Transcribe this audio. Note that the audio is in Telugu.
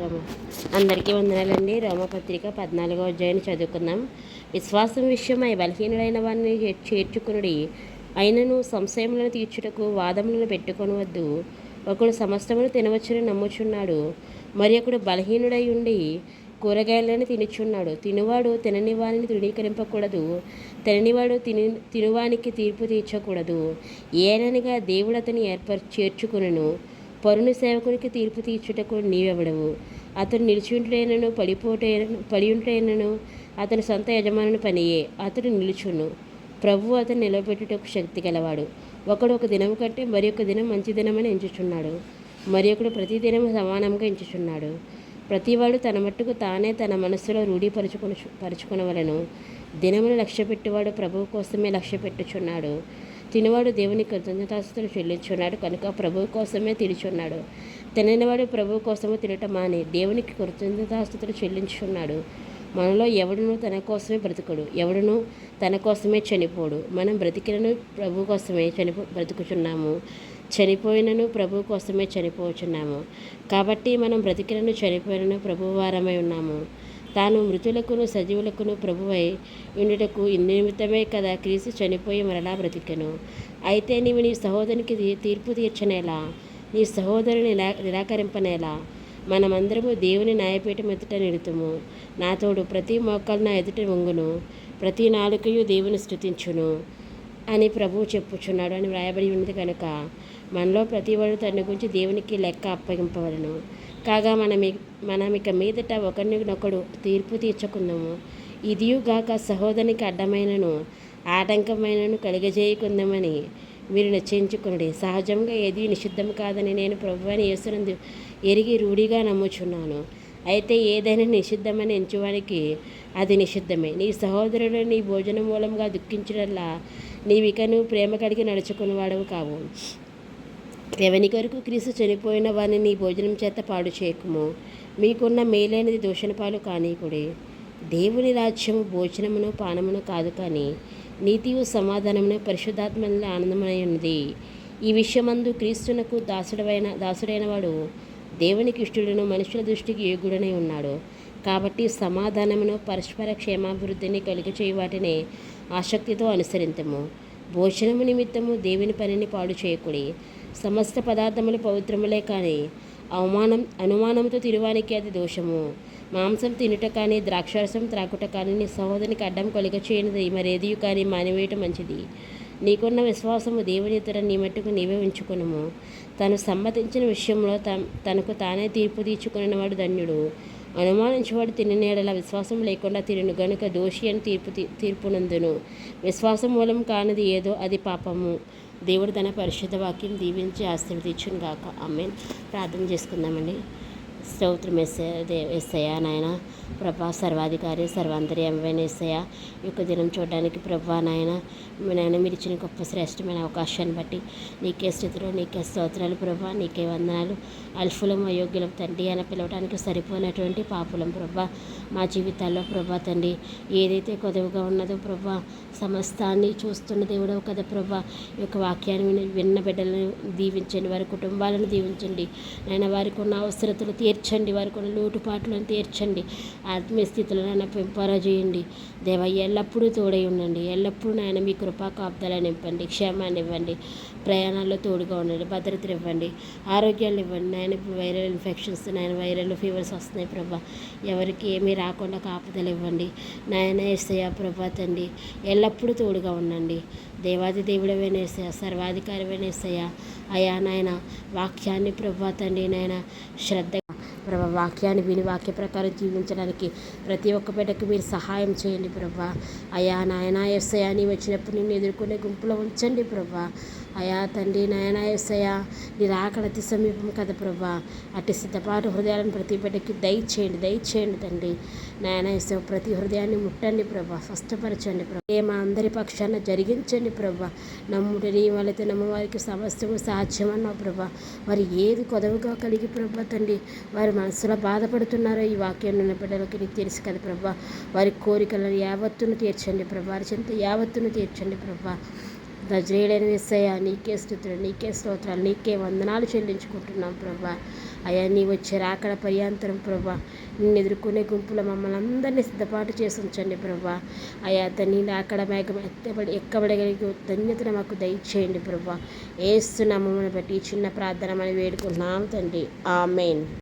రోమ అందరికీ వందనాలండి. రోమపత్రిక 14వ అధ్యాయాన్ని చదువుకుందాం. విశ్వాసం విషయమై బలహీనుడైన వారిని చేర్చుకునుడి. అయినను సంశయములను తీర్చుటకు వాదములను పెట్టుకొనవద్దు. ఒకడు సమస్తమును తినవచ్చని నమ్ముచున్నాడు, మరి ఒకడు బలహీనుడై ఉండి కూరగాయలను తినుచున్నాడు. తినువాడు తినని వారిని తృణీకరింపకూడదు, తిననివాడు తినువానికి తీర్పు తీర్చకూడదు. ఏలనగా దేవుడు అతని చేర్చుకును. పరుని సేవకునికి తీర్పు తీర్చుటకు నీవెవడవు? అతడు నిలిచింటైనను పడియుంటైనను అతని సొంత యజమానుని పనియే. అతడు నిలుచును, ప్రభువు అతను నిలబెట్టుటకు శక్తి గలవాడు. ఒకడు ఒక దినం కంటే మరి ఒక దినం మంచి దినమని ఎంచుచున్నాడు, మరి ఒకడు ప్రతి దినము సమానంగా ఎంచుచున్నాడు. ప్రతివాడు తన మట్టుకు తానే తన మనస్సులో పరుచుకొనవలెను. దినమును లక్ష్యపెట్టువాడు ప్రభువు కోసమే లక్ష్యపెట్టుచున్నాడు. తినువాడు దేవుని కృతజ్ఞతాస్తుతులు చెల్లించున్నాడు కనుక ప్రభువు కోసమే తినుచున్నాడు. తిననివాడు ప్రభువు కోసము తినటం మాని దేవునికి కృతజ్ఞతాస్తుతులు చెల్లించున్నాడు. మనలో ఎవడును తన కోసమే బ్రతుకుడు, ఎవడును తన కోసమే చనిపోడు. మనం బ్రతికినను ప్రభు కోసమే బ్రతుకుచున్నాము, చనిపోయినను ప్రభు కోసమే చనిపోచున్నాము. కాబట్టి మనం బ్రతికినను చనిపోయినను ప్రభు వారమై ఉన్నాము. తాను మృతులకును సజీవులకును ప్రభువై ఉండుటకు నిమిత్తమే కదా క్రీస్తు చనిపోయి మరలా బ్రతికెను. అయితే నీవు నీ సహోదరునికి తీర్పు తీర్చనేలా, నీ సహోదరుని నిరాకరింపనేలా? మనమందరము దేవుని న్యాయపీఠం ఎదుట నిలుతుము. నా తోడు ప్రతి మోకాలు నా ఎదుట వంగును, ప్రతి నాలుకయు దేవుని స్తుతించును అని ప్రభువు చెప్పుచున్నాడు అని వ్రాయబడి ఉన్నది. కనుక మనలో ప్రతివాడు తన గురించి దేవునికి లెక్క అప్పగింపవలను. కాగా మనమిక మీదట ఒకరినొకడు తీర్పు తీర్చుకుందాము. ఇదియుగాక సహోదరునికి అడ్డమైనను ఆటంకమైనను కలుగజేయకుందామని మీరు నిశ్చయించుకునుడి. సహజంగా ఏది నిషిద్ధం కాదని నేను ప్రభువైన యేసునందు ఎరిగి రూఢిగా నమ్ముచున్నాను. అయితే ఏదైనా నిషిద్ధమని ఎంచువానికి అది నిషిద్ధమే. నీ సహోదరుడు నీ భోజనం మూలంగా దుఃఖించడల్లా నీవికను ప్రేమ కలిగి నడుచుకునేవాడవు కావు. ఎవని కొరకు క్రీస్తు చనిపోయిన వారిని నీ భోజనం చేత పాడు చేయకుము. మీకున్న మేలైనది దూషణ పాలు కానీకుడి. దేవుని రాజ్యము భోజనమును పానమును కాదు, కానీ నీతియు సమాధానమును పరిశుద్ధాత్మలో ఆనందమై ఉన్నది. ఈ విషయమందు క్రీస్తునకు దాసుడైన వాడు దేవునికి ఇష్టడును మనుషుల దృష్టికి యోగ్యుడనై ఉన్నాడు. కాబట్టి సమాధానమును పరస్పర క్షేమాభివృద్ధిని కలుగచేయి వాటిని ఆసక్తితో అనుసరింతము. భోజనము నిమిత్తము దేవుని పనిని పాడు చేయకుడి. సమస్త పదార్థములు పవిత్రములే, కానీ అనుమానంతో తిరువానికి అది దోషము. మాంసం తినుట కానీ ద్రాక్షారసం త్రాకుట కానీ నీ సహోదరునికి అడ్డం కలుగ చేయనిది మరేది కానీ మానివేయటం మంచిది. నీకున్న విశ్వాసము దేవుని ఎదుట నీ మట్టుకు నీవే ఉంచుకునుము. తను సమ్మతించిన విషయంలో తనకు తానే తీర్పు తీర్చుకునేవాడు ధన్యుడు. అనుమానించేవాడు తినని యెడల విశ్వాసం లేకుండా తినను గనుక దోషి అని తీర్పునందును. విశ్వాసం మూలం కానిది ఏదో అది పాపము. దేవుడు తన పరిశుద్ధ వాక్యం దీవించి ఆశీర్వదించును గాక. ఆమేన్. ప్రార్థన చేసుకుందామండి. స్తోత్రం యేసయ్యా, నాయన ప్రభా, సర్వాధికారి సర్వాంతర్యామైన యేసయ్య, ఈ యొక్క దినం చూడడానికి ప్రభా నాయన మీరు ఇచ్చిన గొప్ప శ్రేష్టమైన అవకాశాన్ని బట్టి నీకే స్థితిలో నీకే స్తోత్రాలు ప్రభా, నీకే వందనాలు. అల్ఫులం అయోగ్యులం తండ్రి అని పిలవడానికి సరిపోయినటువంటి పాపులం ప్రభా మా జీవితాల్లో ప్రభా తండ్రి, ఏదైతే కొదవగా ఉన్నదో ప్రభా సమస్తాన్ని చూస్తున్న దేవుడవు కదా ప్రభా. ఈ యొక్క వాక్యాన్ని విన్న బిడ్డలను దీవించండి, వారి కుటుంబాలను దీవించండి నాయన. వారికి ఉన్న అవసరతలు తీర్చండి, వారికి ఉన్న లోటుపాట్లను తీర్చండి, ఆత్మీయ స్థితిలో నాయన పెంపరాజేయండి దేవ. ఎల్లప్పుడూ తోడై ఉండండి, ఎల్లప్పుడూ నాయన మీ కృపా కాపుదలను నింపండి, క్షేమాన్ని ఇవ్వండి, ప్రయాణాల్లో తోడుగా ఉండండి, భద్రతలు ఇవ్వండి, ఆరోగ్యాలు ఇవ్వండి నాయన. వైరల్ ఇన్ఫెక్షన్స్ నాయన, వైరల్ ఫీవర్స్ వస్తున్నాయి ప్రభా, ఎవరికి ఏమీ రాకుండా కాపుదలు ఇవ్వండి నాయన. యేసయ్య ప్రభా తండ్రి, ఎల్లప్పుడూ తోడుగా ఉండండి. దేవాది దేవుడవైన యేసయ్య, సర్వాధికారమైన యేసయ్య అయా నాయన. వాక్యాన్ని ప్రభా తండ్రి నాయన శ్రద్ధ ప్రభా, వాక్యాన్ని విని వాక్య ప్రకారం జీవించడానికి ప్రతి ఒక్క బిడ్డకు మీరు సహాయం చేయండి ప్రభా. అయా నాయన యేసయ్య, నీ వచ్చినప్పుడు నిన్ను ఎదుర్కొనే గుంపులో ఉంచండి ప్రభా. అయా తండ్రి నాయన యేసయ్య, నీ రాకడ అతి సమీపం కదా ప్రభా. అటు సిద్ధపాటు హృదయాలను ప్రతి బిడ్డకి దయచేయండి తండ్రి నాయన యేసయ్య. ప్రతి హృదయాన్ని ముట్టండి ప్రభా, స్పష్టపరచండి ప్రభా. మా అందరి పక్షాన జరిగించండి ప్రభా. నమ్ముడిని వాళ్ళతో నమ్మవారికి సమస్తము సాధ్యమన్నావు ప్రభా. వారు ఏది కొదవగా కలిగి ప్రభా తండ్రి వారి మనసులో బాధపడుతున్నారో ఈ వాక్యం ఉన్న బిడ్డలకి నీకు తెలుసు కదా ప్రభా. వారి కోరికలను యావత్తును తీర్చండి ప్రభా, వారి చింత యావత్తును తీర్చండి ప్రభా. నజరేయుడైన యేసయ్య, నీకే స్తుతులు, నీకే స్తోత్రాలు, నీకే వందనాలు చెల్లించుకుంటున్నాం ప్రభా. అయా నీ వచ్చే రాకడ పర్యాంతరం ప్రభా నిన్ను ఎదుర్కొనే గుంపులో మమ్మల్ని అందరినీ సిద్ధపాటు చేసి ఉంచండి ప్రభా. అయా తన్ని రాకడ మేఘం ఎక్కబడగలిగే ధన్యతను మాకు దయచేయండి ప్రభా. ఏస్తున్నామని బట్టి ఈ చిన్న ప్రార్థన మనం వేడుకుంటున్నాం తండ్రి. ఆమేన్.